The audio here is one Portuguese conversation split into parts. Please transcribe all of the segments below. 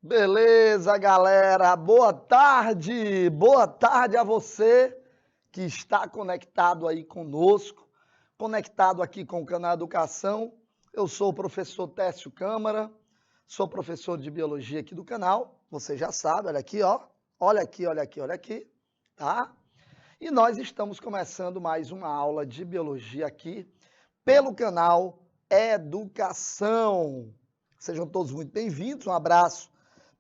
Beleza, galera. Boa tarde. Boa tarde a você que está conectado aí conosco, conectado aqui com o canal Educação. Eu sou o professor Técio Câmara, sou professor de biologia aqui do canal. Você já sabe, olha aqui, ó. Olha aqui, olha aqui, olha aqui, tá? E nós estamos começando mais uma aula de biologia aqui pelo canal Educação. Sejam todos muito bem-vindos. Um abraço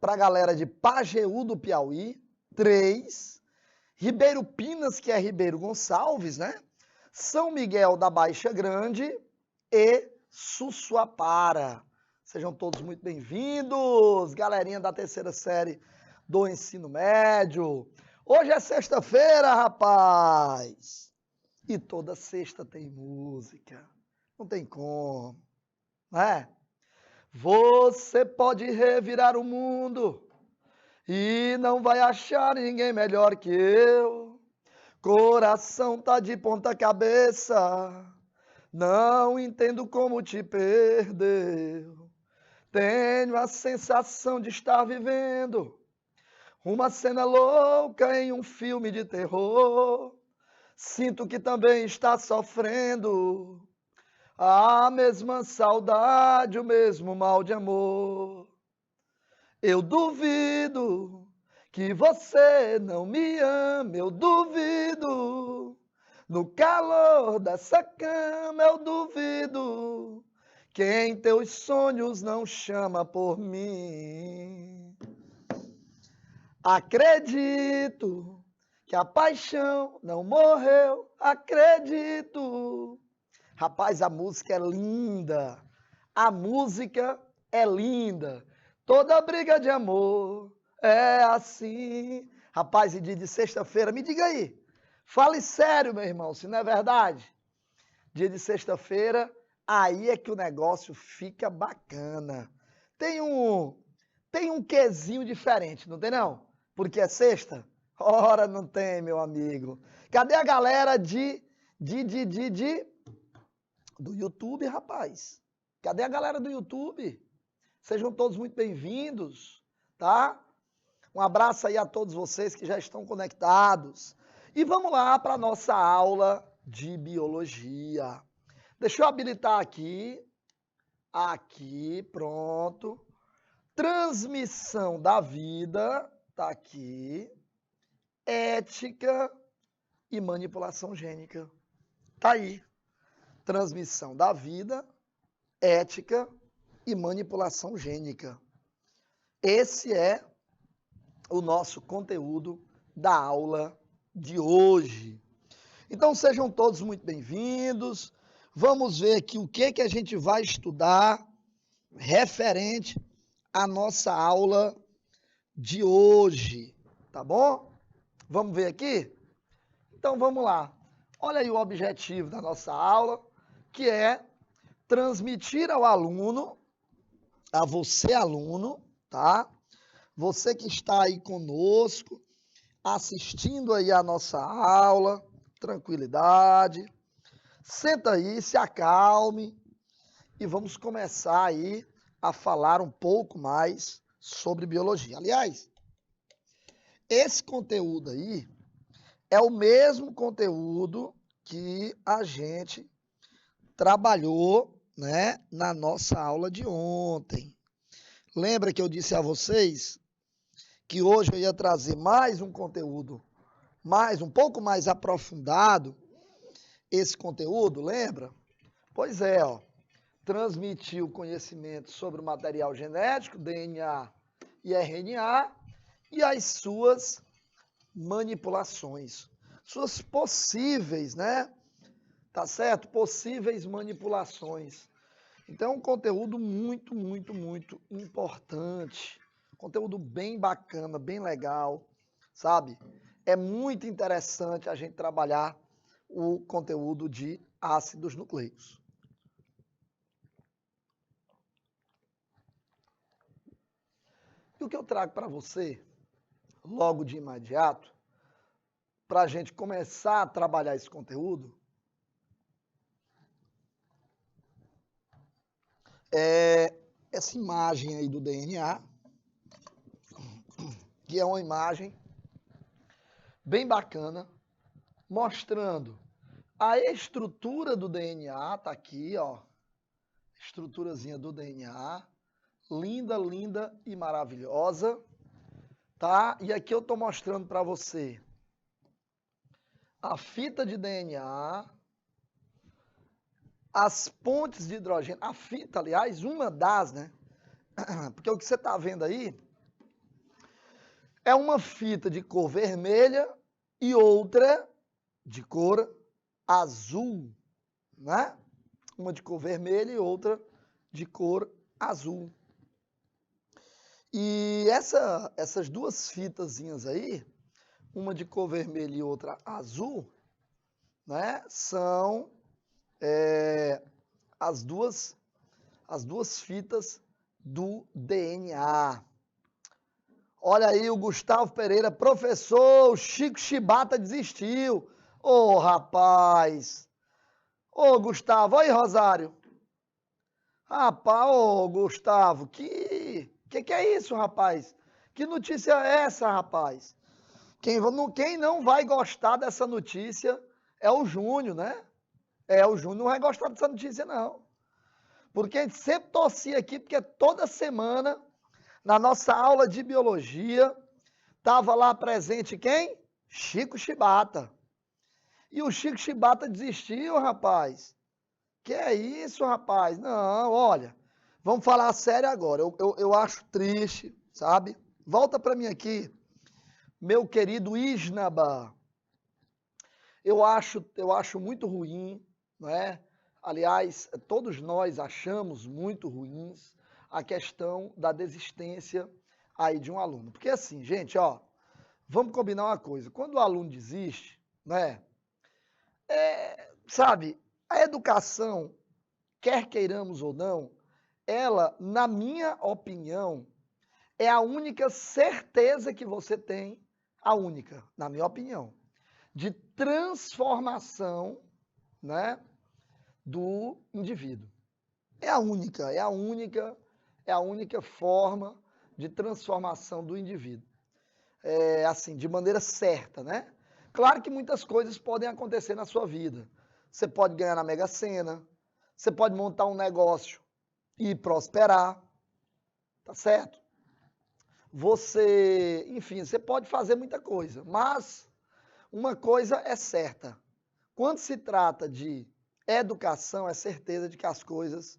para a galera de Pajeú do Piauí, 3, Ribeiro Pinas, que é Ribeiro Gonçalves, né? São Miguel da Baixa Grande e Sussuapara. Sejam todos muito bem-vindos, galerinha da terceira série do ensino médio. Hoje é sexta-feira, rapaz! E toda sexta tem música. Não tem como, né? Você pode revirar o mundo e não vai achar ninguém melhor que eu. Coração tá de ponta cabeça, não entendo como te perdeu. Tenho a sensação de estar vivendo uma cena louca em um filme de terror. Sinto que também está sofrendo a mesma saudade, o mesmo mal de amor. Eu duvido que você não me ame, eu duvido. No calor dessa cama eu duvido. Quem teus sonhos não chama por mim. Acredito que a paixão não morreu, acredito. Rapaz, a música é linda. A música é linda. Toda briga de amor é assim. Rapaz, e dia de sexta-feira, me diga aí. Fale sério, meu irmão, se não é verdade. Dia de sexta-feira, aí é que o negócio fica bacana. Tem um quezinho diferente, não tem não? Porque é sexta? Ora, não tem, meu amigo. Cadê a galera do YouTube, rapaz? Cadê a galera do YouTube? Sejam todos muito bem-vindos, tá? Um abraço aí a todos vocês que já estão conectados. E vamos lá para a nossa aula de biologia. Deixa eu habilitar aqui. Aqui, pronto. Transmissão da vida, tá aqui. Ética e manipulação gênica. Tá aí. Transmissão da vida, ética e manipulação gênica. Esse é o nosso conteúdo da aula de hoje. Então sejam todos muito bem-vindos. Vamos ver aqui o que a gente vai estudar referente à nossa aula de hoje, tá bom? Vamos ver aqui? Então vamos lá. Olha aí o objetivo da nossa aula, que é transmitir ao aluno, a você aluno, tá? Você que está aí conosco, assistindo aí a nossa aula, tranquilidade. Senta aí, se acalme e vamos começar aí a falar um pouco mais sobre biologia. Aliás, esse conteúdo aí é o mesmo conteúdo que a gente trabalhou, né, na nossa aula de ontem. Lembra que eu disse a vocês que hoje eu ia trazer mais um conteúdo, um pouco mais aprofundado, esse conteúdo, lembra? Pois é, ó, transmitir o conhecimento sobre o material genético, DNA e RNA, e as suas manipulações, suas possíveis, né? Tá certo? Possíveis manipulações. Então, é um conteúdo muito, muito, muito importante. Conteúdo bem bacana, bem legal, sabe? É muito interessante a gente trabalhar o conteúdo de ácidos nucleicos. E o que eu trago para você, logo de imediato, para a gente começar a trabalhar esse conteúdo, é essa imagem aí do DNA, que é uma imagem bem bacana, mostrando a estrutura do DNA, tá aqui, ó, estruturazinha do DNA, linda, linda e maravilhosa, tá? E aqui eu tô mostrando para você a fita de DNA, as pontes de hidrogênio, a fita, aliás, uma das, né? Porque o que você tá vendo aí é uma fita de cor vermelha e outra de cor azul, né? Uma de cor vermelha e outra de cor azul. E essas duas fitazinhas aí, uma de cor vermelha e outra azul, né? São as duas fitas do DNA. Olha aí o Gustavo Pereira, professor, o Chico Chibata desistiu. Ô, rapaz. Ô, Gustavo, aí, Rosário. Rapaz, ô, Gustavo, que é isso, rapaz? Que notícia é essa, rapaz? Quem não vai gostar dessa notícia é o Júnior, né? O Júnior não vai gostar dessa notícia, não. Porque a gente sempre torcia aqui, porque toda semana, na nossa aula de biologia, estava lá presente quem? Chico Chibata. E o Chico Chibata desistiu, rapaz. Que é isso, rapaz? Não, olha, vamos falar sério agora. Eu acho triste, sabe? Volta para mim aqui, meu querido Isnaba. Eu acho muito ruim, não é? Aliás, todos nós achamos muito ruins a questão da desistência aí de um aluno. Porque assim, gente, ó, vamos combinar uma coisa. Quando o aluno desiste, né? Sabe, a educação, quer queiramos ou não, ela, na minha opinião, é a única certeza que você tem, a única, na minha opinião, de transformação, né, do indivíduo. É a única forma de transformação do indivíduo. Assim, de maneira certa, né? Claro que muitas coisas podem acontecer na sua vida. Você pode ganhar na Mega Sena, você pode montar um negócio e prosperar, tá certo? Enfim, você pode fazer muita coisa, mas uma coisa é certa. Quando se trata de educação, é certeza de que as coisas,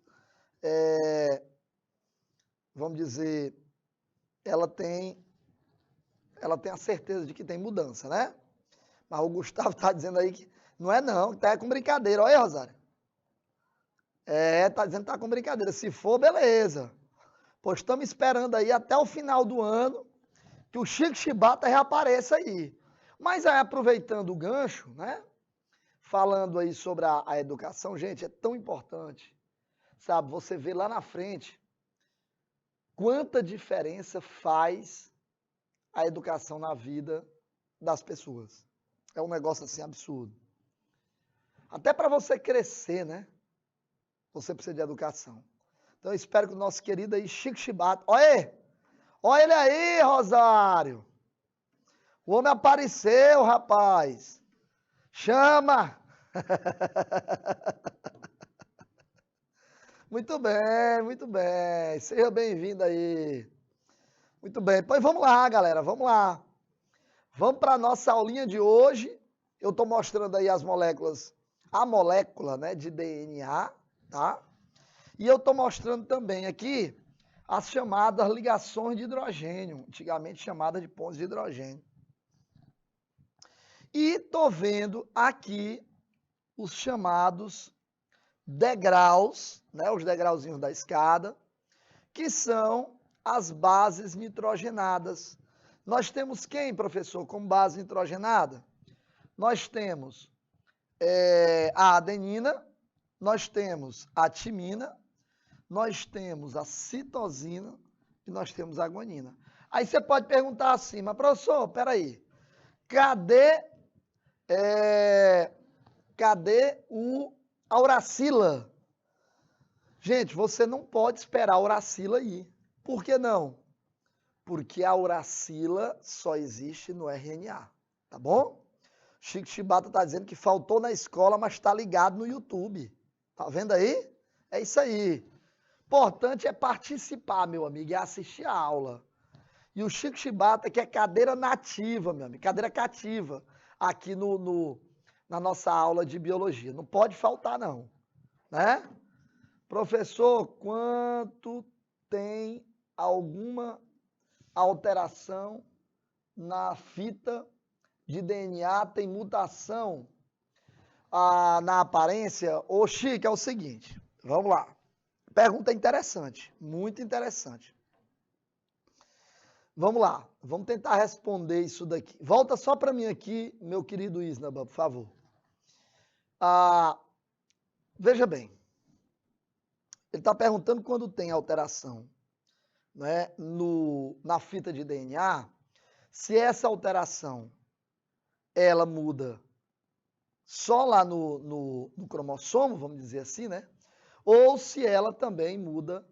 vamos dizer, ela tem a certeza de que tem mudança, né? Mas o Gustavo está dizendo aí que não é não, que tá com brincadeira. Olha aí, Rosário. Tá dizendo que tá com brincadeira. Se for, beleza. Pois estamos esperando aí até o final do ano que o Chico Chibata reapareça aí. Mas aí, aproveitando o gancho, né? Falando aí sobre a educação, gente, é tão importante, sabe? Você vê lá na frente quanta diferença faz a educação na vida das pessoas. É um negócio assim absurdo. Até para você crescer, né? Você precisa de educação. Então eu espero que o nosso querido aí, Chico Chibata. Olha ele aí, Rosário. O homem apareceu, rapaz. Chama! Muito bem, muito bem. Seja bem-vindo aí. Muito bem. Pois vamos lá, galera, vamos lá. Vamos para a nossa aulinha de hoje. Eu estou mostrando aí as moléculas, a molécula, né, de DNA, tá? E eu estou mostrando também aqui as chamadas ligações de hidrogênio, antigamente chamadas de pontes de hidrogênio. E estou vendo aqui os chamados degraus, né, os degrauzinhos da escada, que são as bases nitrogenadas. Nós temos quem, professor, como base nitrogenada? Nós temos a adenina, nós temos a timina, nós temos a citosina e nós temos a guanina. Aí você pode perguntar assim, mas professor, peraí, cadê a uracila? Gente, você não pode esperar a uracila aí. Por que não? Porque a uracila só existe no RNA, tá bom? Chico Chibata está dizendo que faltou na escola, mas está ligado no YouTube. Tá vendo aí? É isso aí. Importante é participar, meu amigo, e assistir a aula. E o Chico Chibata, que é cadeira nativa, meu amigo, cadeira cativa, aqui na nossa aula de biologia. Não pode faltar, não. Né? Professor, quanto tem alguma alteração na fita de DNA, tem mutação na aparência? Ô, Chico, é o seguinte, vamos lá. Pergunta interessante, muito interessante. Vamos lá, vamos tentar responder isso daqui. Volta só para mim aqui, meu querido Isnaba, por favor. Veja bem, ele está perguntando quando tem alteração, né, na fita de DNA, se essa alteração ela muda só lá no cromossomo, vamos dizer assim, né? Ou se ela também muda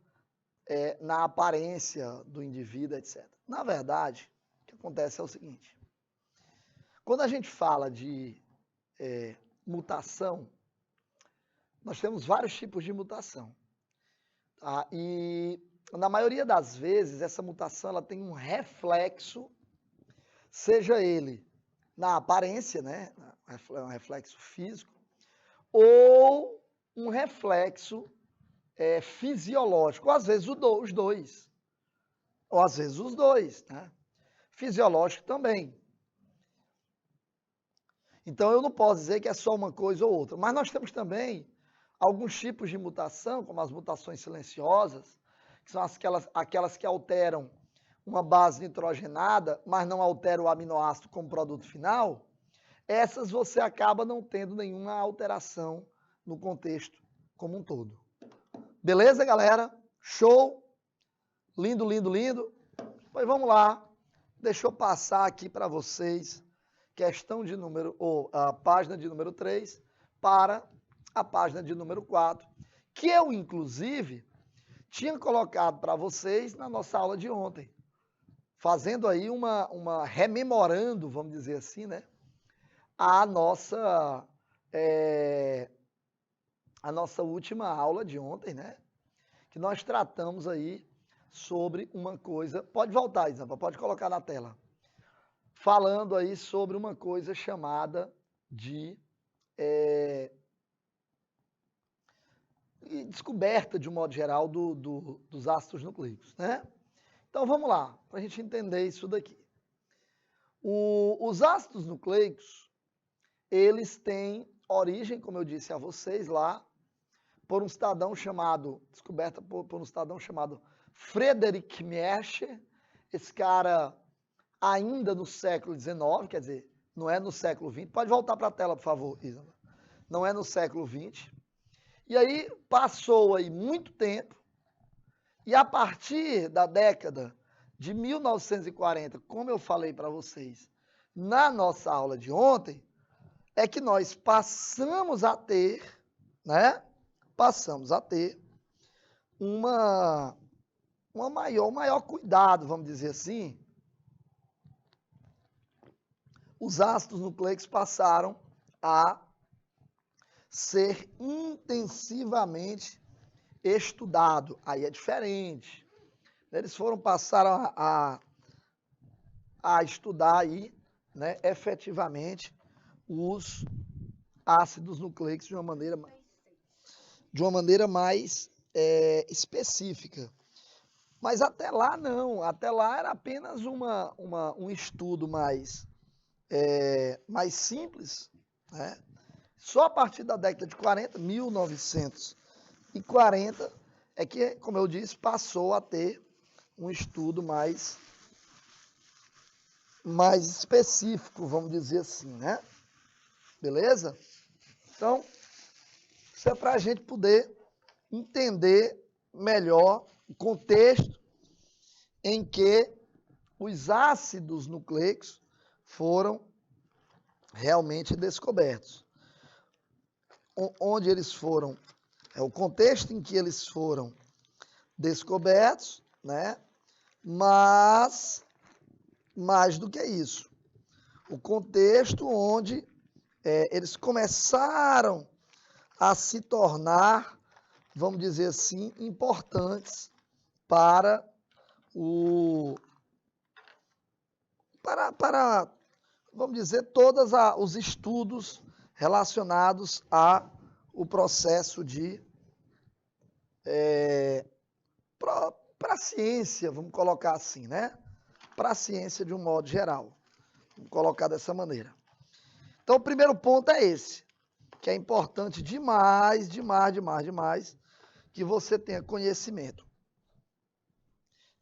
na aparência do indivíduo, etc. Na verdade, o que acontece é o seguinte: quando a gente fala de mutação, nós temos vários tipos de mutação. Tá? E na maioria das vezes, essa mutação ela tem um reflexo, seja ele na aparência, né? Um reflexo físico, ou um reflexo fisiológico, ou às vezes os dois, ou às vezes os dois, né? Fisiológico também. Então eu não posso dizer que é só uma coisa ou outra, mas nós temos também alguns tipos de mutação, como as mutações silenciosas, que são aquelas que alteram uma base nitrogenada, mas não altera o aminoácido como produto final. Essas você acaba não tendo nenhuma alteração no contexto como um todo. Beleza, galera? Show? Lindo, lindo, lindo. Pois vamos lá. Deixa eu passar aqui para vocês questão de número, ou a página de número 3 para a página de número 4, que eu, inclusive, tinha colocado para vocês na nossa aula de ontem, fazendo aí rememorando, vamos dizer assim, né, a nossa última aula de ontem, né, que nós tratamos aí sobre uma coisa, pode voltar, Isabel, pode colocar na tela, falando aí sobre uma coisa chamada de descoberta, de um modo geral, dos ácidos nucleicos, né? Então, vamos lá, para a gente entender isso daqui. Os ácidos nucleicos, eles têm origem, como eu disse a vocês lá, por um cidadão chamado, descoberta por um cidadão chamado Friedrich Miescher. Esse cara ainda no século XIX, quer dizer, não é no século XX. Pode voltar para a tela, por favor, Isabel. Não é no século XX. E aí passou aí muito tempo, e a partir da década de 1940, como eu falei para vocês na nossa aula de ontem, é que nós passamos a ter, né? Passamos a ter um maior cuidado, vamos dizer assim. Os ácidos nucleicos passaram a ser intensivamente estudado. Aí é diferente. Eles passaram a estudar aí, né, efetivamente os ácidos nucleicos de uma maneira mais específica. Mas até lá não, até lá era apenas um estudo mais simples, né? Só a partir da década de 40, 1940, é que, como eu disse, passou a ter um estudo mais específico, vamos dizer assim, né? Beleza? Então, isso é para a gente poder entender melhor o contexto em que os ácidos nucleicos foram realmente descobertos. Onde eles foram, o contexto em que eles foram descobertos, né? Mas, mais do que isso, o contexto onde eles começaram a se tornar, vamos dizer assim, importantes para vamos dizer, todos os estudos relacionados ao processo de para a ciência, vamos colocar assim, né? Para a ciência de um modo geral. Vamos colocar dessa maneira. Então, o primeiro ponto é esse, que é importante demais, que você tenha conhecimento.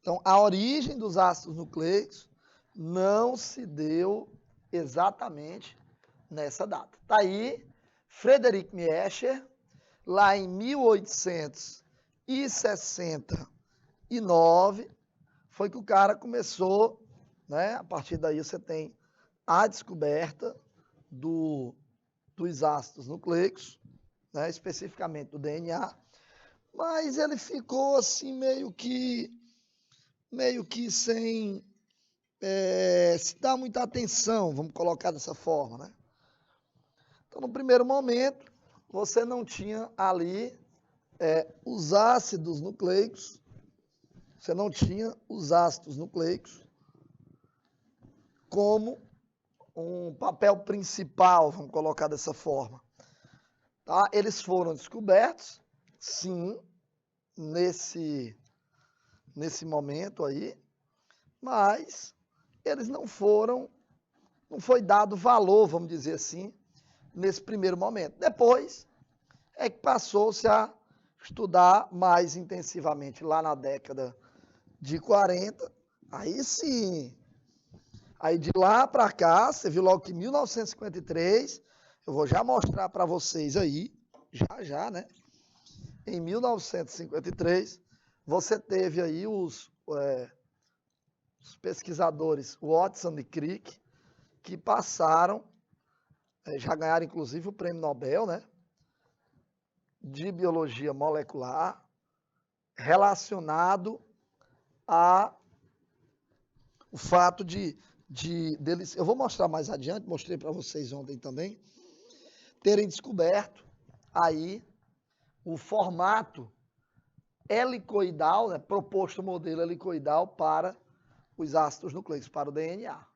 Então, a origem dos ácidos nucleicos não se deu exatamente nessa data. Está aí, Friedrich Miescher, lá em 1869, foi que o cara começou, né? A partir daí você tem a descoberta dos ácidos nucleicos, né? Especificamente do DNA, mas ele ficou assim meio que sem se dar muita atenção, vamos colocar dessa forma, né? Então, no primeiro momento, você não tinha ali os ácidos nucleicos, como um papel principal, vamos colocar dessa forma. Tá? Eles foram descobertos, sim, nesse momento aí, mas eles não foi dado valor, vamos dizer assim, nesse primeiro momento. Depois é que passou-se a estudar mais intensivamente lá na década de 40, aí sim. Aí de lá para cá, você viu logo que em 1953, eu vou já mostrar para vocês aí, já, né? Em 1953, você teve aí os pesquisadores Watson e Crick, que passaram, já ganharam inclusive o prêmio Nobel, né? De biologia molecular, relacionado a o fato deles, eu vou mostrar mais adiante, mostrei para vocês ontem também, terem descoberto aí o formato helicoidal, né, proposto o modelo helicoidal para os ácidos nucleicos, para o DNA.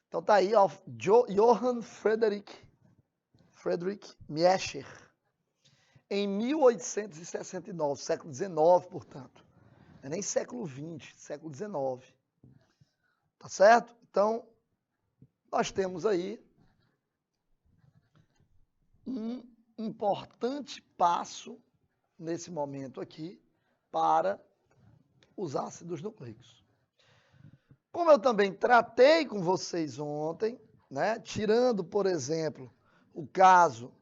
Então tá aí, ó, Johann Friedrich Miescher, em 1869, século XIX, portanto. Não é nem século XX, século XIX. Tá certo? Então, nós temos aí um importante passo, nesse momento aqui, para os ácidos nucleicos. Como eu também tratei com vocês ontem, né, tirando, por exemplo, o caso,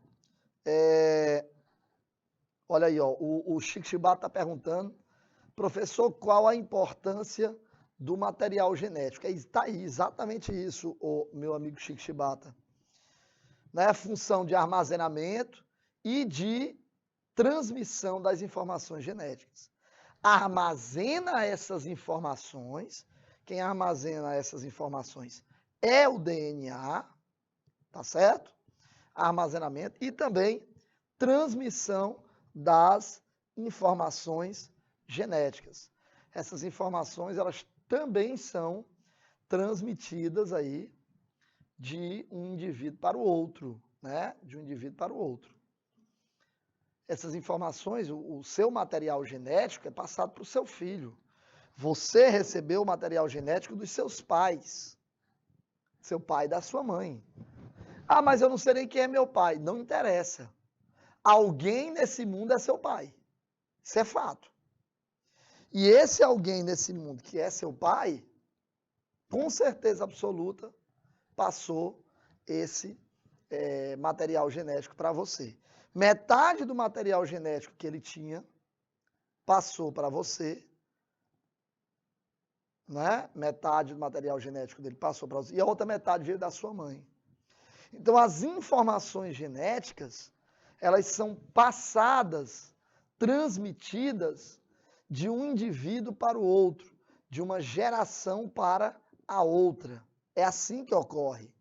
olha aí, ó, o Chico Chibata está perguntando, professor, qual a importância do material genético? Está aí, exatamente isso, o meu amigo Chico Chibata. Né, função de armazenamento e de transmissão das informações genéticas. Armazena essas informações, quem armazena essas informações é o DNA, tá certo? Armazenamento e também transmissão das informações genéticas. Essas informações, elas também são transmitidas aí de um indivíduo para o outro, né? De um indivíduo para o outro. Essas informações, o seu material genético é passado para o seu filho. Você recebeu o material genético dos seus pais. Seu pai e da sua mãe. Ah, mas eu não sei nem quem é meu pai. Não interessa. Alguém nesse mundo é seu pai. Isso é fato. E esse alguém nesse mundo que é seu pai, com certeza absoluta, passou esse material genético para você. Metade do material genético que ele tinha passou para você, né? Metade do material genético dele passou para você, e a outra metade veio da sua mãe. Então, as informações genéticas, elas são passadas, transmitidas de um indivíduo para o outro, de uma geração para a outra. É assim que ocorre.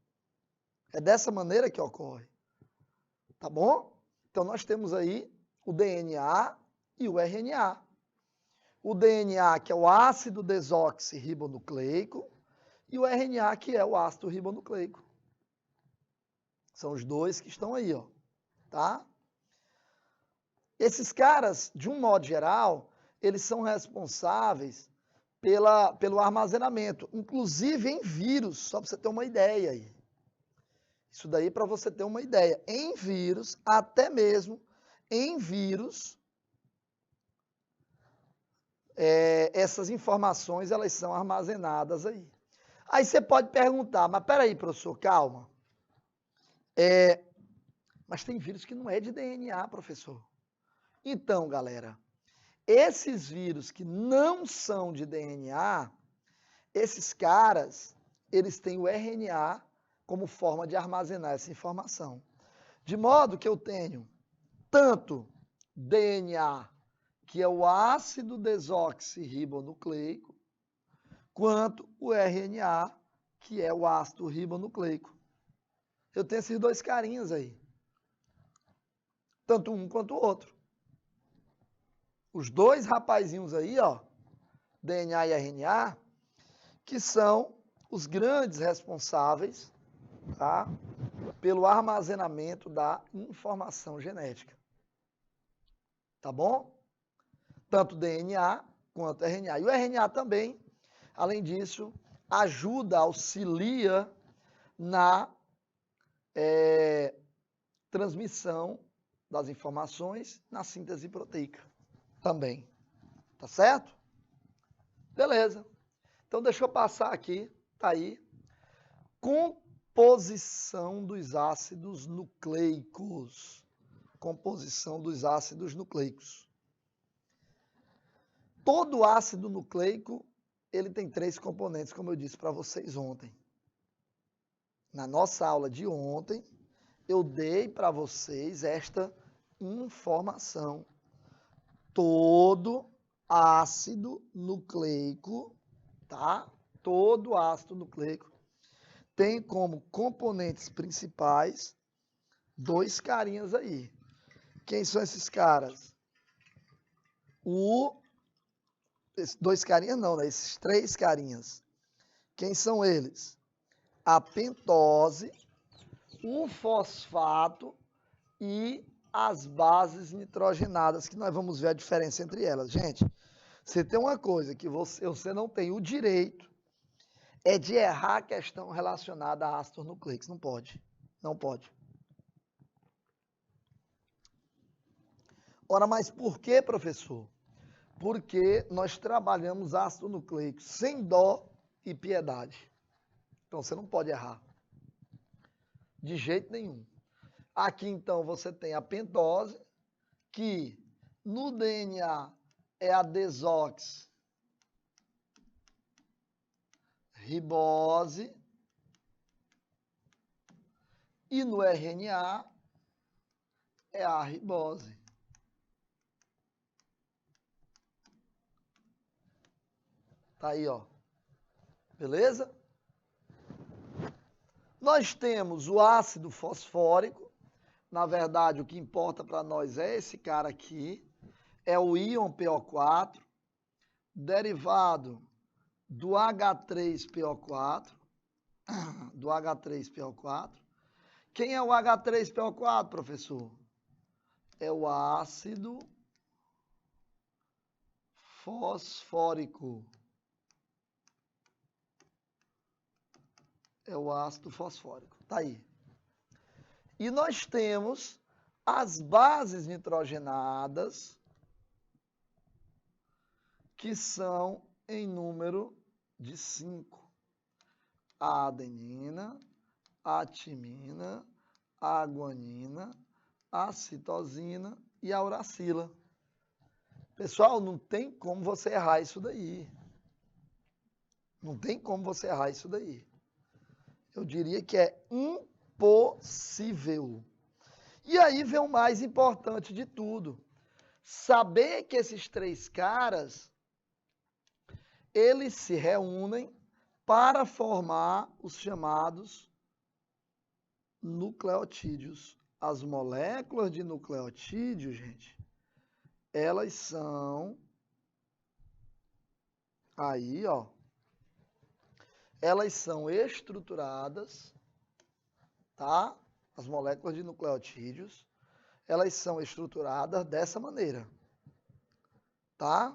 É dessa maneira que ocorre. Tá bom? Então, nós temos aí o DNA e o RNA. O DNA, que é o ácido desoxirribonucleico, e o RNA, que é o ácido ribonucleico. São os dois que estão aí, ó. Tá? Esses caras, de um modo geral, eles são responsáveis pelo armazenamento, inclusive em vírus, só para você ter uma ideia aí. Isso daí para você ter uma ideia. Em vírus, até mesmo em vírus, essas informações elas são armazenadas aí. Aí você pode perguntar, mas peraí, professor, calma. Mas tem vírus que não é de DNA, professor. Então, galera, esses vírus que não são de DNA, esses caras, eles têm o RNA como forma de armazenar essa informação. De modo que eu tenho tanto DNA, que é o ácido desoxirribonucleico, quanto o RNA, que é o ácido ribonucleico. Eu tenho esses dois carinhas aí. Tanto um quanto o outro. Os dois rapazinhos aí, ó, DNA e RNA, que são os grandes responsáveis, tá, pelo armazenamento da informação genética. Tá bom? Tanto DNA quanto RNA. E o RNA também, além disso, ajuda, auxilia na transmissão das informações na síntese proteica também. Tá certo? Beleza. Então, deixa eu passar aqui, tá aí. Composição dos ácidos nucleicos. Composição dos ácidos nucleicos. Todo ácido nucleico, ele tem 3 componentes, como eu disse para vocês ontem. Na nossa aula de ontem, eu dei para vocês esta informação. Todo ácido nucleico, tá? Todo ácido nucleico tem como componentes principais 2 carinhas aí. Quem são esses caras? Esses 2 carinhas não, né? Esses 3 carinhas. Quem são eles? A pentose, o fosfato e as bases nitrogenadas, que nós vamos ver a diferença entre elas. Gente, você tem uma coisa que você não tem o direito, é de errar a questão relacionada a ácidos nucleicos. Não pode. Não pode. Ora, mas por que, professor? Porque nós trabalhamos ácido nucleico sem dó e piedade. Então, você não pode errar. De jeito nenhum. Aqui, então, você tem a pentose, que no DNA é a desoxirribose, e no RNA é a ribose. Tá aí, ó. Beleza? Nós temos o ácido fosfórico. Na verdade, o que importa para nós é esse cara aqui. É o íon PO4, derivado do H3PO4. Do H3PO4. Quem é o H3PO4, professor? É o ácido fosfórico. É o ácido fosfórico. Tá aí. E nós temos as bases nitrogenadas, que são em número de 5. A adenina, a timina, a guanina, a citosina e a uracila. Pessoal, não tem como você errar isso daí. Não tem como você errar isso daí. Eu diria que é impossível. E aí vem o mais importante de tudo. Saber que esses 3 caras, eles se reúnem para formar os chamados nucleotídeos. As moléculas de nucleotídeo, gente, elas são aí, ó, elas são estruturadas, tá? As moléculas de nucleotídeos, elas são estruturadas dessa maneira, tá?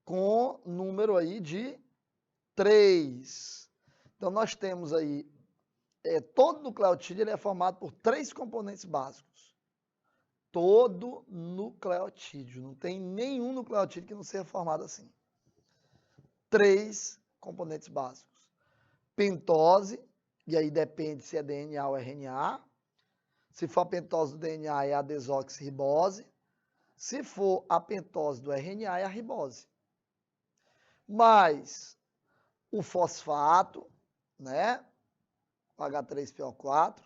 Com número aí de 3. Então, nós temos aí, todo nucleotídeo ele é formado por 3 componentes básicos. Todo nucleotídeo. Não tem nenhum nucleotídeo que não seja formado assim. 3 componentes básicos. Pentose, e aí depende se é DNA ou RNA. Se for a pentose do DNA, é a desoxirribose. Se for a pentose do RNA, é a ribose. Mas o fosfato, né? O H3PO4,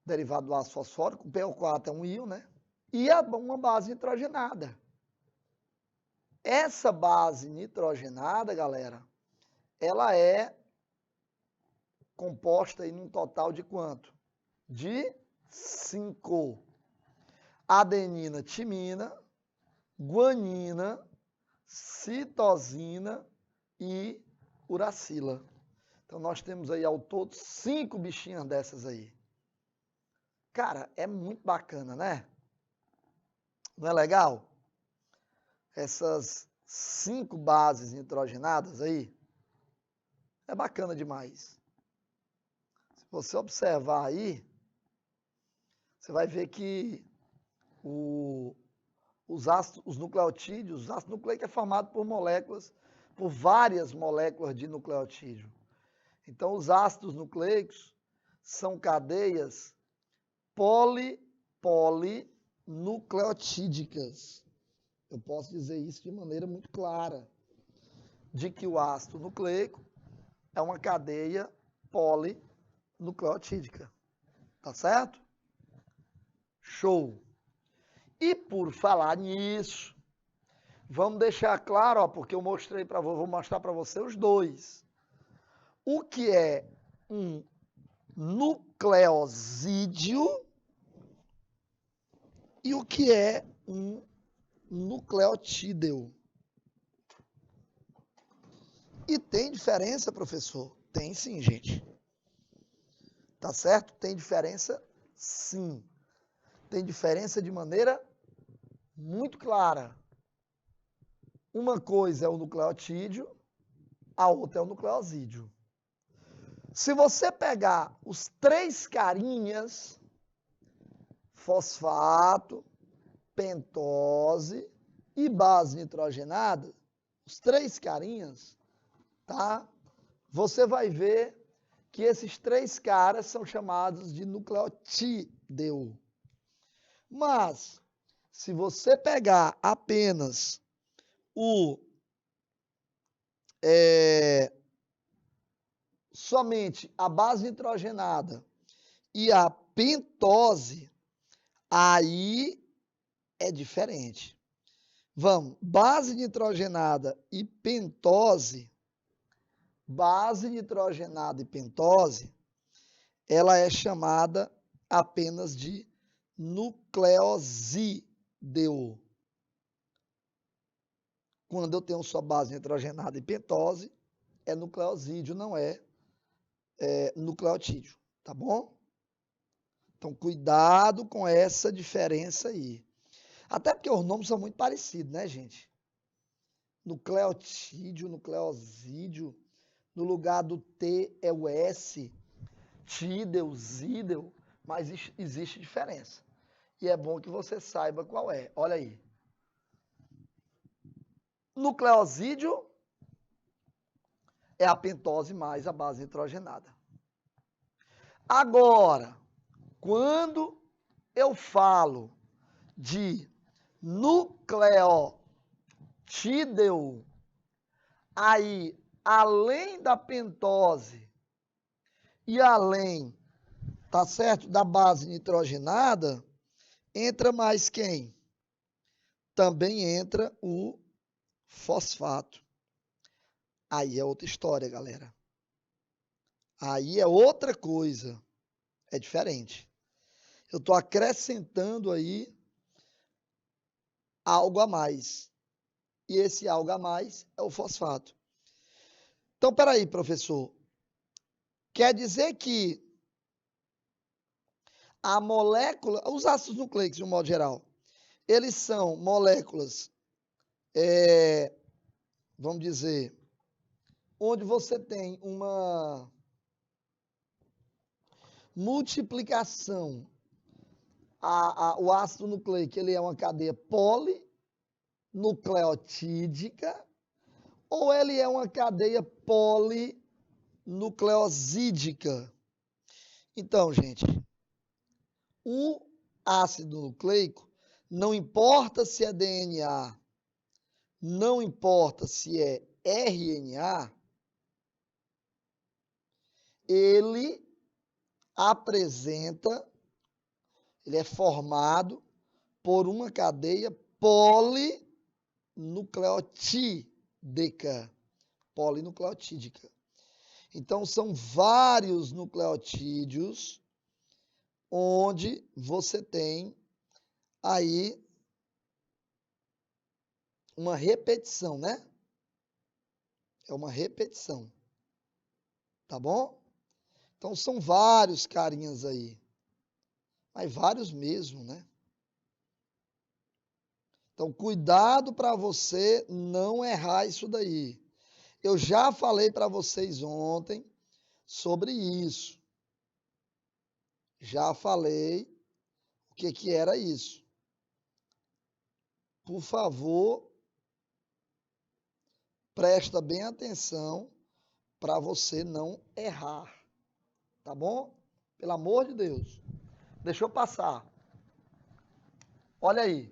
derivado do ácido fosfórico, o PO4 é um íon, né? E uma base nitrogenada. Essa base nitrogenada, galera, ela é composta aí num total de quanto? De 5. Adenina, timina, guanina, citosina e uracila. Então, nós temos aí ao todo 5 bichinhas dessas aí. Cara, é muito bacana, né? Não é legal? Essas 5 bases nitrogenadas aí. É bacana demais. Se você observar aí, você vai ver que os nucleotídeos, o ácido nucleico é formado por moléculas, por várias moléculas de nucleotídeo. Então, os ácidos nucleicos são cadeias polinucleotídicas. Eu posso dizer isso de maneira muito clara, de que o ácido nucleico é uma cadeia polinucleotídica. Tá certo? Show! E por falar nisso, vamos deixar claro, ó, porque eu mostrei para vou mostrar para você os dois. O que é um nucleosídeo e o que é um nucleotídeo. E tem diferença, professor? Tem sim, gente. Tá certo? Tem diferença, sim. Tem diferença de maneira muito clara. Uma coisa é o nucleotídeo, a outra é o nucleosídeo. Se você pegar os 3 carinhas, fosfato, pentose e base nitrogenada, os 3 carinhas, tá? Você vai ver que esses 3 caras são chamados de nucleotídeo. Mas, se você pegar apenas somente a base nitrogenada e a pentose, aí é diferente. Vamos, base nitrogenada e pentose, ela é chamada apenas de nucleosídeo. Quando eu tenho só base nitrogenada e pentose, é nucleosídeo, não é nucleotídeo, tá bom? Então, cuidado com essa diferença aí. Até porque os nomes são muito parecidos, né, gente? Nucleotídeo, nucleosídeo, no lugar do T é o S, tídeo, zídeo, mas existe diferença. E é bom que você saiba qual é. Olha aí. Nucleosídeo é a pentose mais a base nitrogenada. Agora, quando eu falo de nucleotídeo, aí, além da pentose e além, tá certo, da base nitrogenada, entra mais quem? Também entra o fosfato. Aí é outra história, galera. Aí é outra coisa. É diferente. Eu estou acrescentando aí algo a mais. E esse algo a mais é o fosfato. Então, peraí, professor. Quer dizer que a molécula, os ácidos nucleicos, de um modo geral, eles são moléculas, vamos dizer, onde você tem uma multiplicação. O ácido nucleico ele é uma cadeia polinucleotídica ou ele é uma cadeia polinucleosídica? Então, gente, o ácido nucleico, não importa se é DNA, não importa se é RNA, ele é formado por uma cadeia polinucleotídica. Então, são vários nucleotídeos onde você tem aí uma repetição, né? É uma repetição. Tá bom? Então, são vários carinhas aí. Mas vários mesmo, né? Então, cuidado para você não errar isso daí. Eu já falei para vocês ontem sobre isso. Já falei o que era isso. Por favor, presta bem atenção para você não errar. Tá bom? Pelo amor de Deus. Deixa eu passar. Olha aí.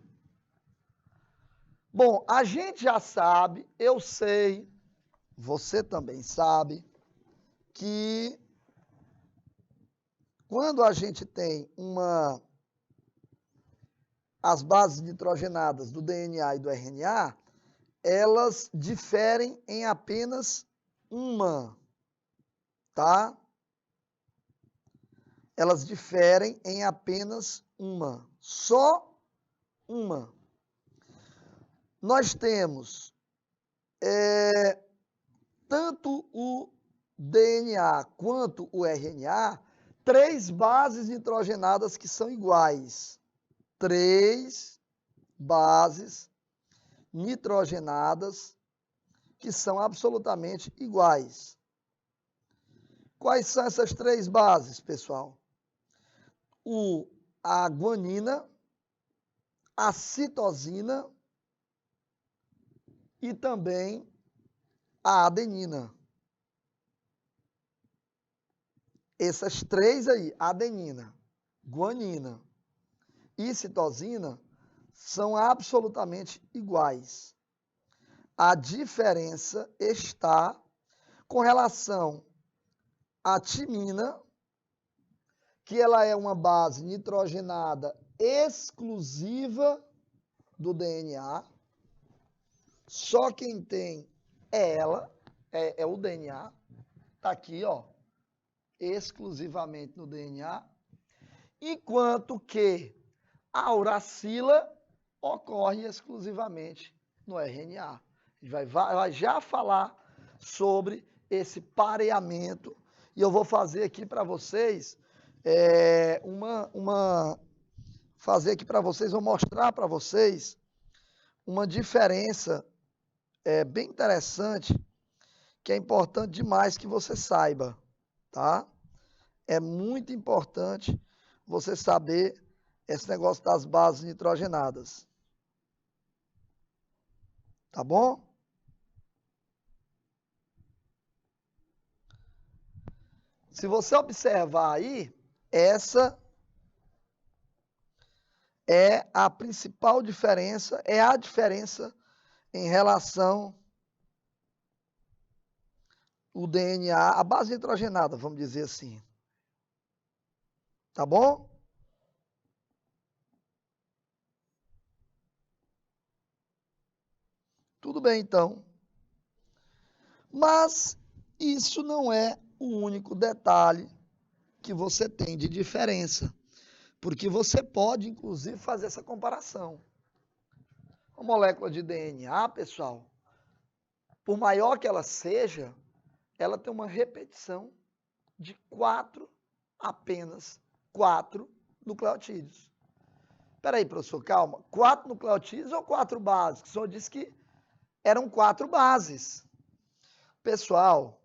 Bom, a gente já sabe, eu sei, você também sabe, que quando a gente tem as bases nitrogenadas do DNA e do RNA, elas diferem em apenas uma, tá? Elas diferem em apenas uma, só uma. Nós temos tanto o DNA quanto o RNA, 3 bases nitrogenadas que são iguais. 3 bases nitrogenadas que são absolutamente iguais. Quais são essas 3 bases, pessoal? A guanina, a citosina e também a adenina. Essas 3 aí, adenina, guanina e citosina, são absolutamente iguais. A diferença está com relação à timina, que ela é uma base nitrogenada exclusiva do DNA. Só quem tem é ela, é o DNA. Está aqui, ó, exclusivamente no DNA. Enquanto que a uracila ocorre exclusivamente no RNA. A gente vai já falar sobre esse pareamento e eu vou fazer aqui para vocês vou mostrar para vocês uma diferença bem interessante, que é importante demais que você saiba, tá? É muito importante você saber esse negócio das bases nitrogenadas. Tá bom? Se você observar aí, essa é a principal diferença, é a diferença em relação ao DNA, a base nitrogenada, vamos dizer assim. Tá bom? Tudo bem, então. Mas isso não é o único detalhe que você tem de diferença, porque você pode, inclusive, fazer essa comparação. A molécula de DNA, pessoal, por maior que ela seja, ela tem uma repetição de apenas 4 nucleotídeos. Espera aí, professor, calma. 4 nucleotídeos ou 4 bases? O senhor disse que eram 4 bases. Pessoal,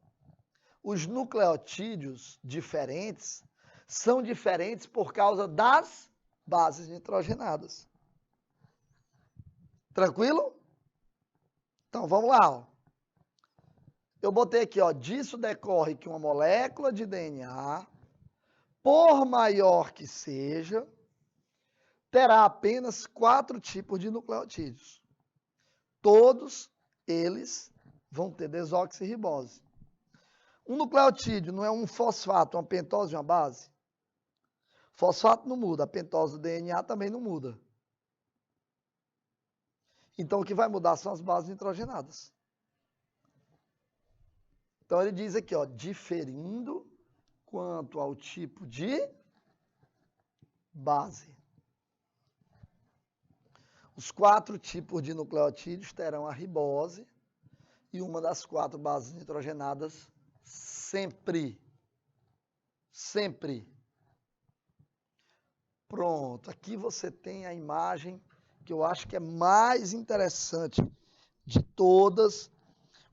os nucleotídeos diferentes são diferentes por causa das bases nitrogenadas. Tranquilo? Então, vamos lá. Ó. Eu botei aqui, ó, disso decorre que uma molécula de DNA, por maior que seja, terá apenas 4 tipos de nucleotídeos. Todos eles vão ter desoxirribose. Um nucleotídeo não é um fosfato, uma pentose e uma base? Fosfato não muda, a pentose do DNA também não muda. Então, o que vai mudar são as bases nitrogenadas. Então, ele diz aqui, ó, diferindo quanto ao tipo de base. Os 4 tipos de nucleotídeos terão a ribose e uma das 4 bases nitrogenadas sempre. Sempre. Pronto, aqui você tem a imagem que eu acho que é mais interessante de todas,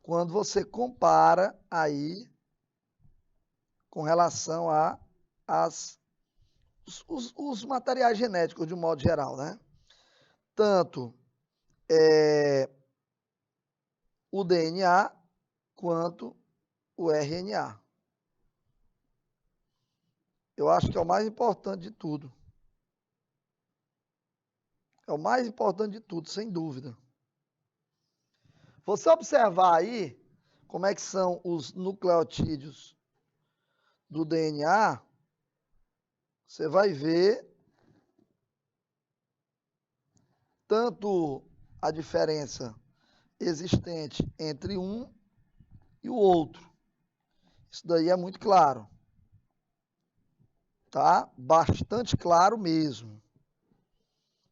quando você compara aí com relação a os materiais genéticos de um modo geral, né? Tanto o DNA quanto o RNA. Eu acho que é o mais importante de tudo. É o mais importante de tudo, sem dúvida. Você observar aí como é que são os nucleotídeos do DNA, você vai ver tanto a diferença existente entre um e o outro. Isso daí é muito claro. Tá? Bastante claro mesmo.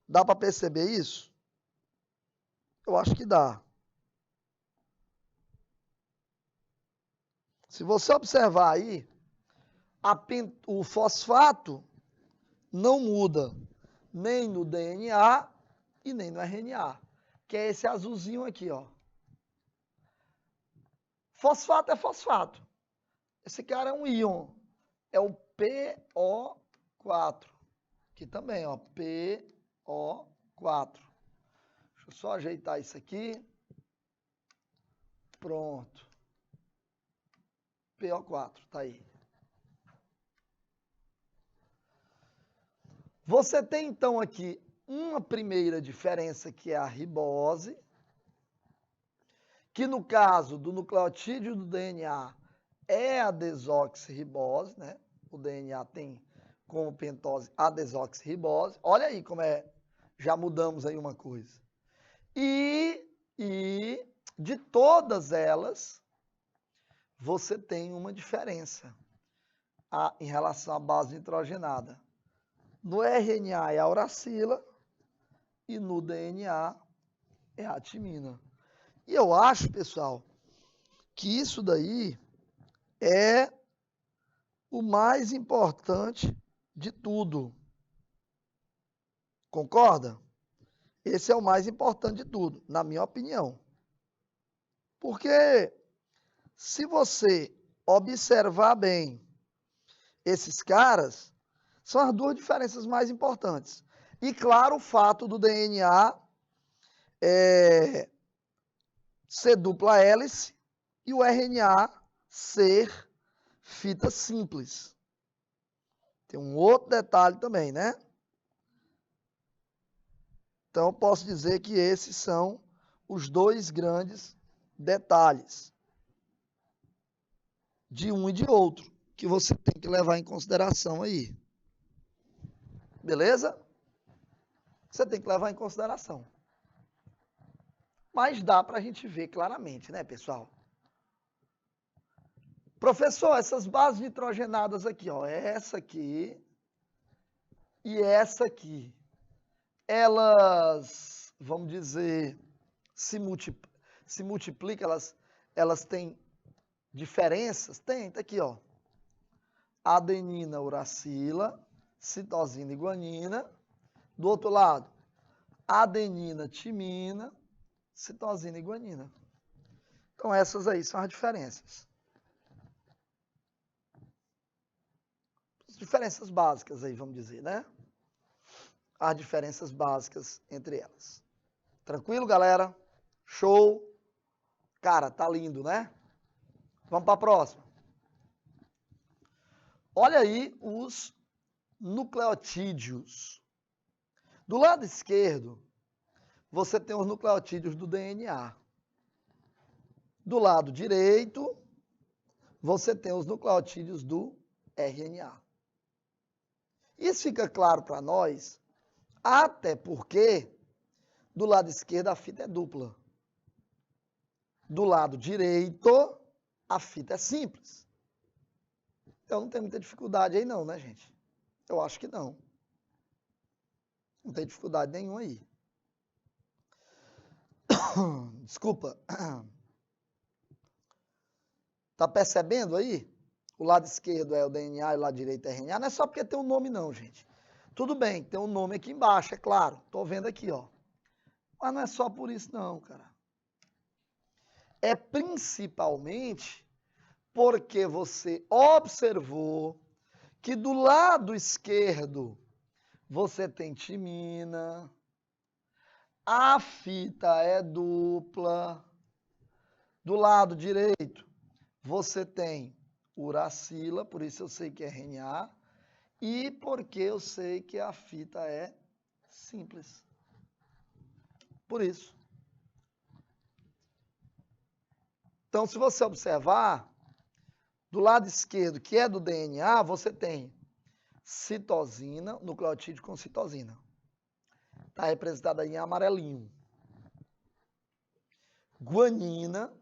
Dá para perceber isso? Eu acho que dá. Se você observar aí, o fosfato não muda nem no DNA e nem no RNA, que é esse azulzinho aqui, ó. Fosfato é fosfato. Esse cara é um íon, é o PO4, aqui também, ó, PO4. Deixa eu só ajeitar isso aqui. Pronto. PO4, tá aí. Você tem então aqui uma primeira diferença que é a ribose, que no caso do nucleotídeo do DNA é a desoxirribose, né? O DNA tem como pentose a desoxirribose. Olha aí como é, já mudamos aí uma coisa. E de todas elas, você tem uma diferença em relação à base nitrogenada. No RNA é a uracila e no DNA é a timina. E eu acho, pessoal, que isso daí é o mais importante de tudo. Concorda? Esse é o mais importante de tudo, na minha opinião. Porque se você observar bem esses caras, são as duas diferenças mais importantes. E claro, o fato do DNA ser dupla hélice e o RNA ser fita simples. Tem um outro detalhe também, né? Então, eu posso dizer que esses são os dois grandes detalhes de um e de outro que você tem que levar em consideração aí. Beleza? Você tem que levar em consideração. mas dá para a gente ver claramente, né, pessoal? Professor, essas bases nitrogenadas aqui, ó, essa aqui e essa aqui, elas, vamos dizer, se multiplicam, elas têm diferenças? Tem, tá aqui, ó. Adenina, uracila, citosina e guanina. Do outro lado, adenina, timina, citosina e guanina. Então, essas aí são as diferenças. As diferenças básicas aí, vamos dizer, né? As diferenças básicas entre elas. Tranquilo, galera? Show? Cara, tá lindo, né? Vamos para a próxima. Olha aí os nucleotídeos. Do lado esquerdo, você tem os nucleotídeos do DNA. Do lado direito, você tem os nucleotídeos do RNA. Isso fica claro para nós, até porque do lado esquerdo a fita é dupla. Do lado direito, a fita é simples. Então não tem muita dificuldade aí não, né, gente? Eu acho que não. Não tem dificuldade nenhuma aí. Desculpa. Tá percebendo aí? O lado esquerdo é o DNA e o lado direito é o RNA. Não é só porque tem um nome não, gente. Tudo bem, tem um nome aqui embaixo, é claro. Tô vendo aqui, ó. Mas não é só por isso não, cara. É principalmente porque você observou que do lado esquerdo você tem timina, a fita é dupla, do lado direito você tem uracila, por isso eu sei que é RNA, e porque eu sei que a fita é simples. Por isso. Então, se você observar, do lado esquerdo, que é do DNA, você tem citosina, nucleotídeo com citosina. Está representada aí em amarelinho. Guanina.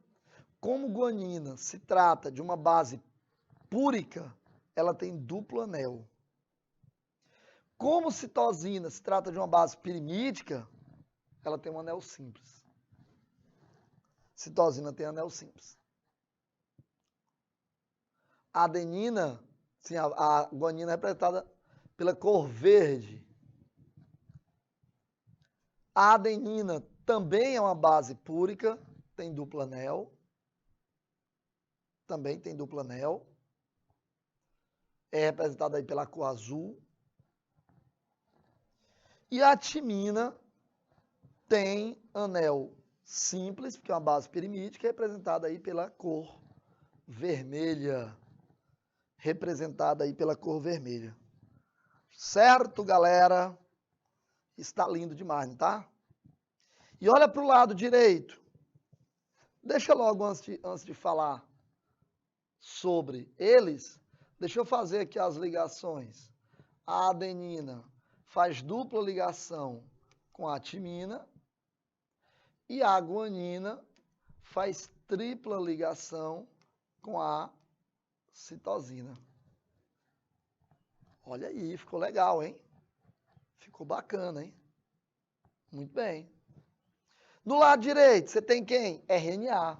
Como guanina se trata de uma base púrica, ela tem duplo anel. Como citosina se trata de uma base pirimídica, ela tem um anel simples. Citosina tem anel simples. A adenina, sim, a guanina é representada pela cor verde. A adenina também é uma base púrica, tem duplo anel. Também tem duplo anel. É representada aí pela cor azul. E a timina tem anel simples, porque é uma base pirimídica, representada aí pela cor vermelha. Representada aí pela cor vermelha. Certo, galera? Está lindo demais, não tá? E olha para o lado direito. Deixa logo, antes de falar sobre eles, deixa eu fazer aqui as ligações. A adenina faz dupla ligação com a timina e a guanina faz tripla ligação com a citosina. Olha aí, ficou legal, hein? Ficou bacana, hein? Muito bem. No lado direito, você tem quem? RNA.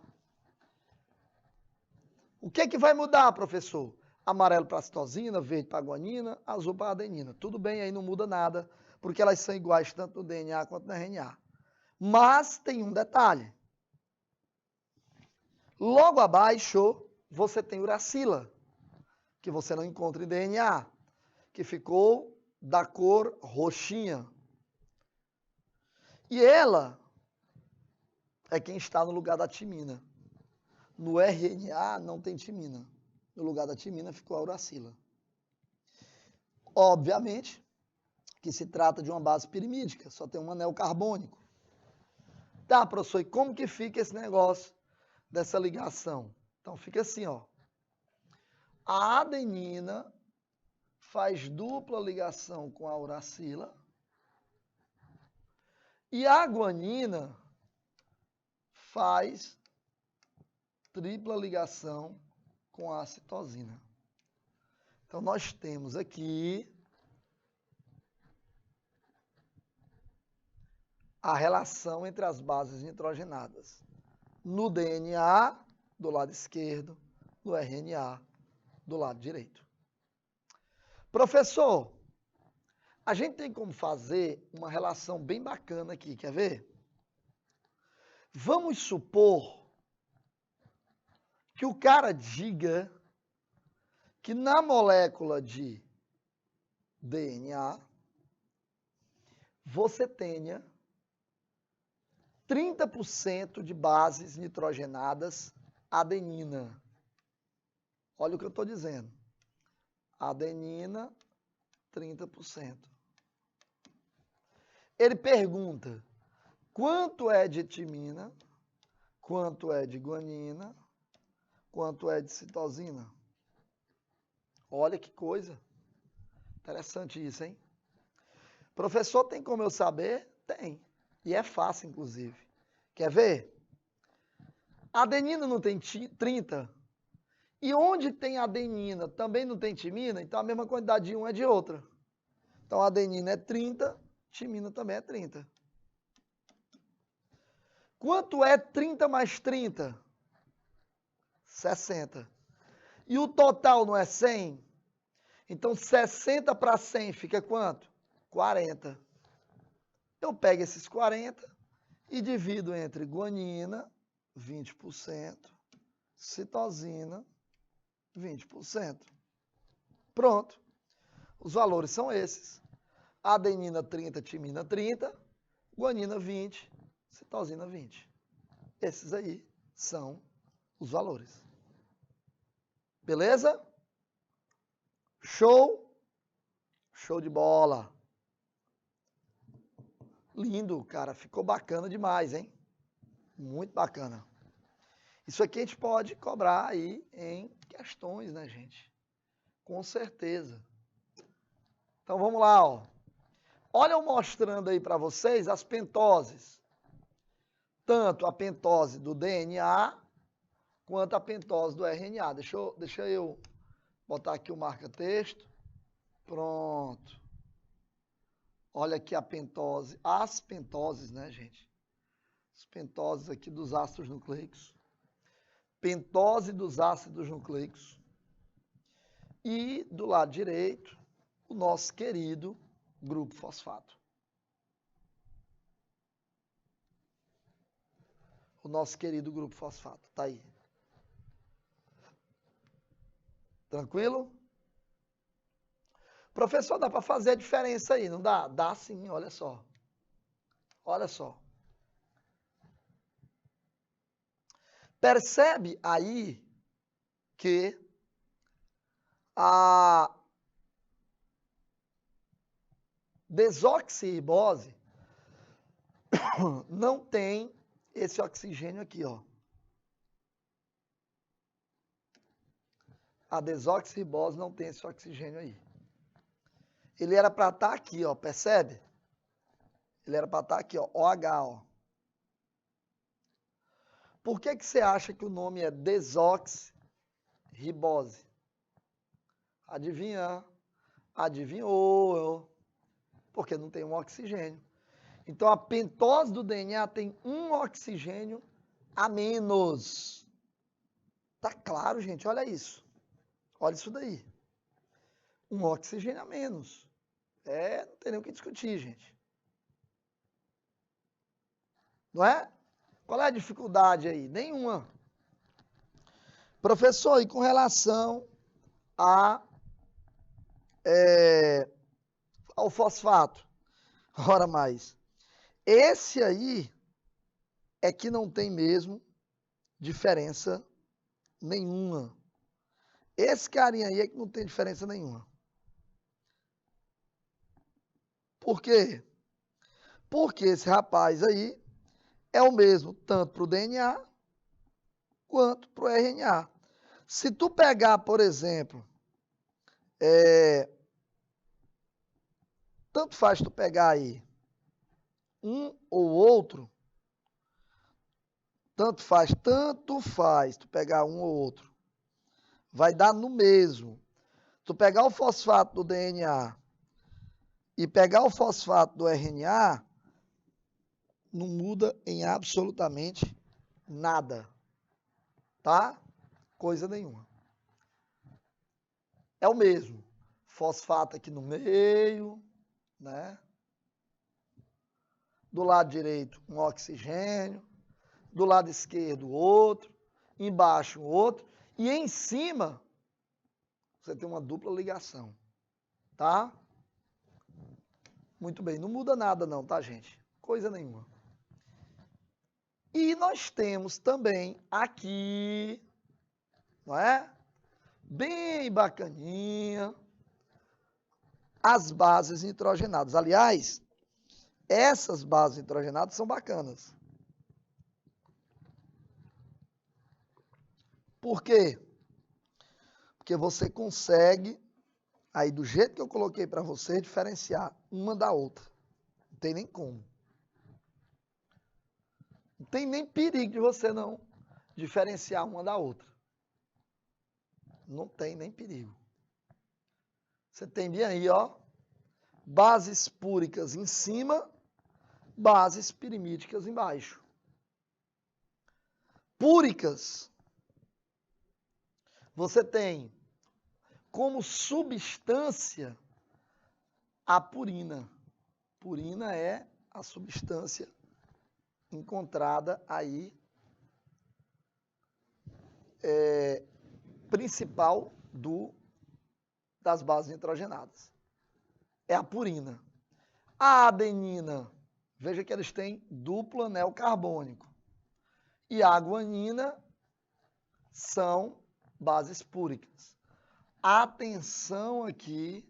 O que é que vai mudar, professor? Amarelo para a citosina, verde para a guanina, azul para a adenina. Tudo bem, aí não muda nada, porque elas são iguais tanto no DNA quanto no RNA. Mas tem um detalhe. Logo abaixo, você tem uracila, que você não encontra em DNA, que ficou da cor roxinha. E ela é quem está no lugar da timina. No RNA não tem timina. No lugar da timina ficou a uracila. Obviamente que se trata de uma base pirimídica, só tem um anel carbônico. Tá, professor, e como que fica esse negócio dessa ligação? Então fica assim, ó. A adenina faz dupla ligação com a uracila e a guanina faz tripla ligação com a citosina. Então, nós temos aqui a relação entre as bases nitrogenadas no DNA, do lado esquerdo, no RNA, do lado direito. Professor, a gente tem como fazer uma relação bem bacana aqui, quer ver? Vamos supor que o cara diga que na molécula de DNA você tenha 30% de bases nitrogenadas adenina. Olha o que eu estou dizendo. Adenina, 30%. Ele pergunta quanto é de timina, quanto é de guanina, quanto é de citosina. Olha que coisa. Interessante isso, hein? Professor, tem como eu saber? Tem. E é fácil, inclusive. Quer ver? A adenina não tem 30. E onde tem adenina também não tem timina, então a mesma quantidade de uma é de outra. Então a adenina é 30, timina também é 30. Quanto é 30 mais 30? 60. E o total não é 100? Então 60 para 100 fica quanto? 40. Eu pego esses 40 e divido entre guanina, 20%, citosina, 20%. Pronto. Os valores são esses. Adenina 30, timina 30, guanina 20, citosina 20. Esses aí são os valores. Beleza? Show? Show de bola. Lindo, cara. Ficou bacana demais, hein? Muito bacana. Isso aqui a gente pode cobrar aí em questões, né, gente? Com certeza. Então, vamos lá, ó. Olha eu mostrando aí para vocês as pentoses. Tanto a pentose do DNA, quanto a pentose do RNA. Deixa eu botar aqui o marca-texto. Pronto. Olha aqui a pentose, as pentoses, né, gente? As pentoses aqui dos ácidos nucleicos. Pentose dos ácidos nucleicos. E do lado direito, o nosso querido grupo fosfato. O nosso querido grupo fosfato. Tá aí. Tranquilo? Professor, dá para fazer a diferença aí, não dá? Dá sim, olha só. Olha só. Percebe aí que a desoxirribose não tem esse oxigênio aqui, ó. A desoxirribose não tem esse oxigênio aí. Ele era para estar aqui, ó, percebe? Ele era para estar aqui, ó, OH, ó. Por que que você acha que o nome é desoxirribose? Adivinha? Adivinhou? Porque não tem um oxigênio. Então, a pentose do DNA tem um oxigênio a menos. Tá claro, gente? Olha isso. Olha isso daí. Um oxigênio a menos. Não tem nem o que discutir, gente. Não é? Qual é a dificuldade aí? Nenhuma. Professor, e com relação ao fosfato? Ora mais. Esse aí é que não tem mesmo diferença nenhuma. Esse carinha aí é que não tem diferença nenhuma. Por quê? Porque esse rapaz aí é o mesmo tanto para o DNA quanto para o RNA. Se tu pegar, por exemplo, tanto faz tu pegar aí um ou outro, tanto faz tu pegar um ou outro. Vai dar no mesmo. Tu pegar o fosfato do DNA e pegar o fosfato do RNA, não muda em absolutamente nada, tá? Coisa nenhuma. É o mesmo. Fosfato aqui no meio, né? Do lado direito, um oxigênio. Do lado esquerdo, outro. Embaixo, outro. E em cima, você tem uma dupla ligação, tá? Muito bem, não muda nada não, tá, gente? Coisa nenhuma. E nós temos também aqui, não é? Bem bacaninha, as bases nitrogenadas. Aliás, essas bases nitrogenadas são bacanas. Por quê? Porque você consegue, aí do jeito que eu coloquei para você, diferenciar uma da outra. Não tem nem como. Não tem nem perigo de você não diferenciar uma da outra. Não tem nem perigo. Você tem bem aí, ó, bases púricas em cima, bases pirimídicas embaixo. Púricas, você tem como substância a purina. Purina é a substância encontrada aí principal das bases nitrogenadas. É a purina. A adenina, veja que eles têm duplo anel carbônico. E a guanina são bases púricas. Atenção aqui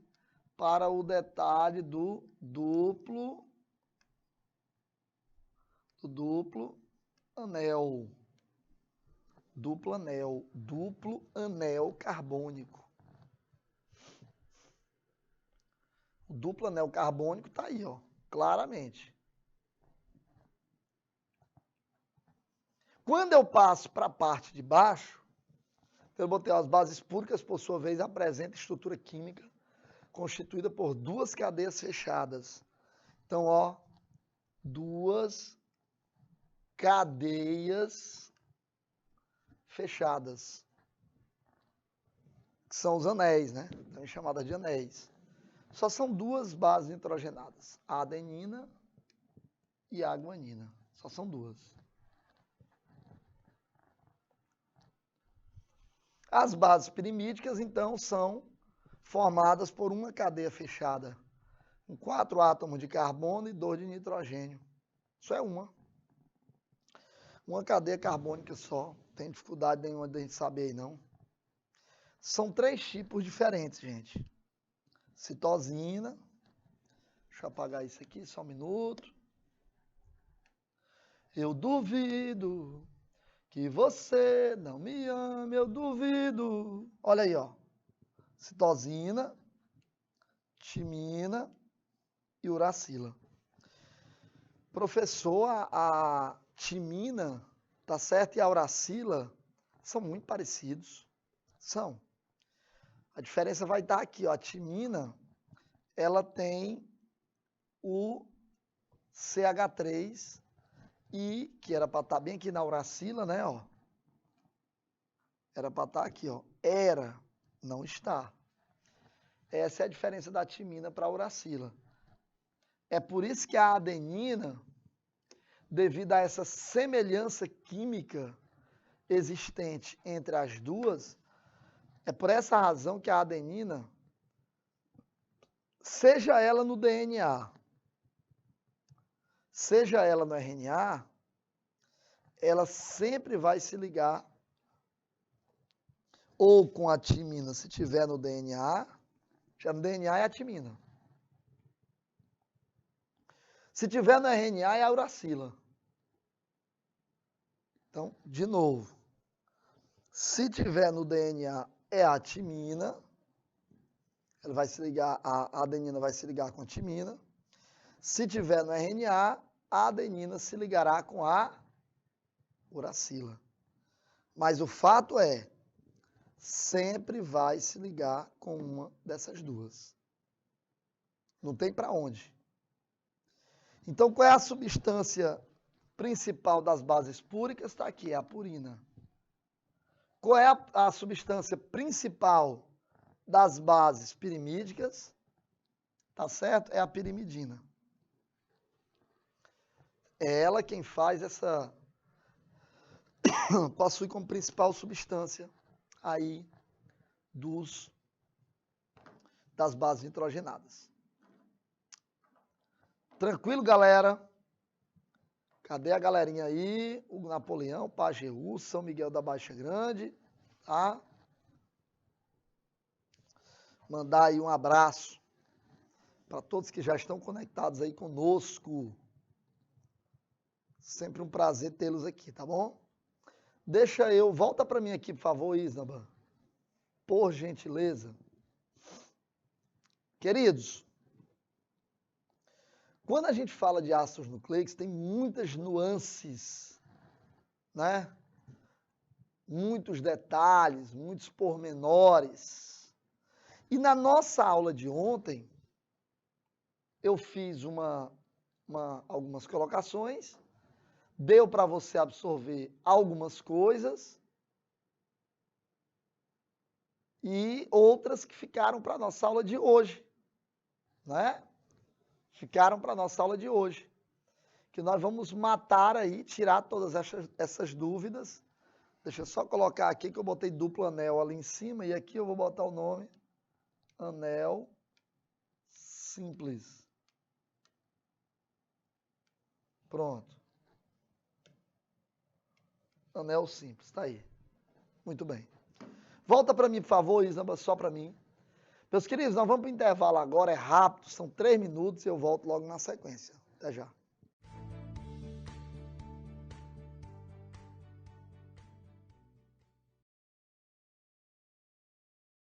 para o detalhe do duplo anel. Duplo anel carbônico. O duplo anel carbônico está aí, ó, claramente. Quando eu passo para a parte de baixo, eu botei as bases púricas, por sua vez, apresentam estrutura química constituída por duas cadeias fechadas. Então, ó, duas cadeias fechadas, que são os anéis, né? Então, chamadas de anéis. Só são duas bases nitrogenadas, a adenina e a guanina. Só são duas. As bases pirimídicas, então, são formadas por uma cadeia fechada, com 4 átomos de carbono e 2 de nitrogênio. Isso é uma cadeia carbônica só. Não tem dificuldade nenhuma de a gente saber aí, não. São 3 tipos diferentes, gente. Citosina. Deixa eu apagar isso aqui, só um minuto. Eu duvido que você não me ame, eu duvido. Olha aí, ó. Citosina, timina e uracila. Professor, a timina, tá certo, e a uracila são muito parecidos. São. A diferença vai estar aqui, ó. A timina, ela tem o CH3 e que era para estar bem aqui na uracila, né, ó. Era para estar aqui, ó. Era, não está. Essa é a diferença da timina para a uracila. É por isso que a adenina, devido a essa semelhança química existente entre as duas, é por essa razão que a adenina, seja ela no DNA, seja ela no RNA, ela sempre vai se ligar ou com a timina, se tiver no DNA, já no DNA é a timina. Se tiver no RNA é a uracila. Então, de novo, se tiver no DNA é a timina, ela vai se ligar, a adenina vai se ligar com a timina. Se tiver no RNA, a adenina se ligará com a uracila. Mas o fato é, sempre vai se ligar com uma dessas duas. Não tem para onde. Então, qual é a substância principal das bases púricas? Está aqui, é a purina. Qual é a substância principal das bases pirimídicas? Tá certo? É a pirimidina. É ela quem faz essa... possui como principal substância aí das bases nitrogenadas. Tranquilo, galera? Cadê a galerinha aí? O Napoleão, Pajeú, São Miguel da Baixa Grande, tá? Mandar aí um abraço para todos que já estão conectados aí conosco. Sempre um prazer tê-los aqui, tá bom? Volta para mim aqui, por favor, Isnaba. Por gentileza. Queridos, quando a gente fala de ácidos nucleicos, tem muitas nuances, né? Muitos detalhes, muitos pormenores. E na nossa aula de ontem, eu fiz algumas colocações, deu para você absorver algumas coisas e outras que ficaram para a nossa aula de hoje, né? Ficaram para a nossa aula de hoje, que nós vamos matar aí, tirar todas essas dúvidas. Deixa eu só colocar aqui que eu botei duplo anel ali em cima e aqui eu vou botar o nome anel simples. Pronto. Anel simples, tá aí. Muito bem. Volta para mim, por favor, Isnaba, só para mim. Meus queridos, nós vamos para o intervalo agora, é rápido, são 3 minutos e eu volto logo na sequência. Até já.